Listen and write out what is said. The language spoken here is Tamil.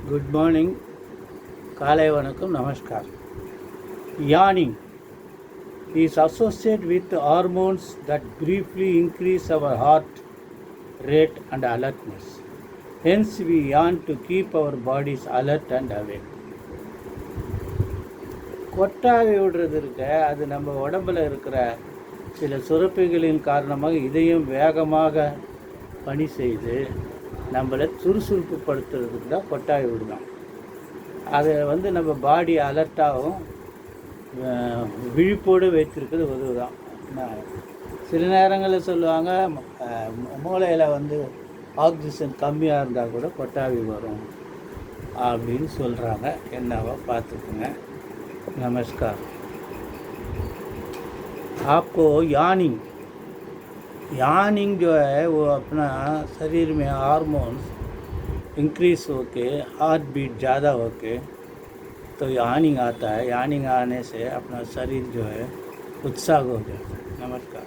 குட் மார்னிங், காலை வணக்கம், நமஸ்கார். Yawning is associated with hormones that briefly increase our heart rate and alertness. Hence, we yawn to keep our bodies alert and awake. கொட்டாவி விடுறது இருக்க, அது நம்ம உடம்பில் இருக்கிற சில சுரப்பிகளின் காரணமாக இதயம் வேகமாக பணி செய்து நம்மளை சுறுசுறுப்பு படுத்துறதுக்கு தான் கொட்டாவி விடுதான். அதை நம்ம பாடி அலர்ட்டாகவும் விழிப்போடு வைத்திருக்கிறது உதவுதான். சில நேரங்களில் சொல்லுவாங்க, மூளையில் ஆக்சிஜன் கம்மியாக இருந்தால் கூட கொட்டாவி வரும் அப்படின்னு சொல்கிறாங்க. என்னவோ பார்த்துக்குங்க. नमस्कार. आपको यानिंग जो है वो अपना शरीर में हार्मोन्स इंक्रीज होके हार्ट बीट ज़्यादा होके तो यानिंग आता है. यानिंग आने से अपना शरीर जो है उत्साह हो जाता है. नमस्कार.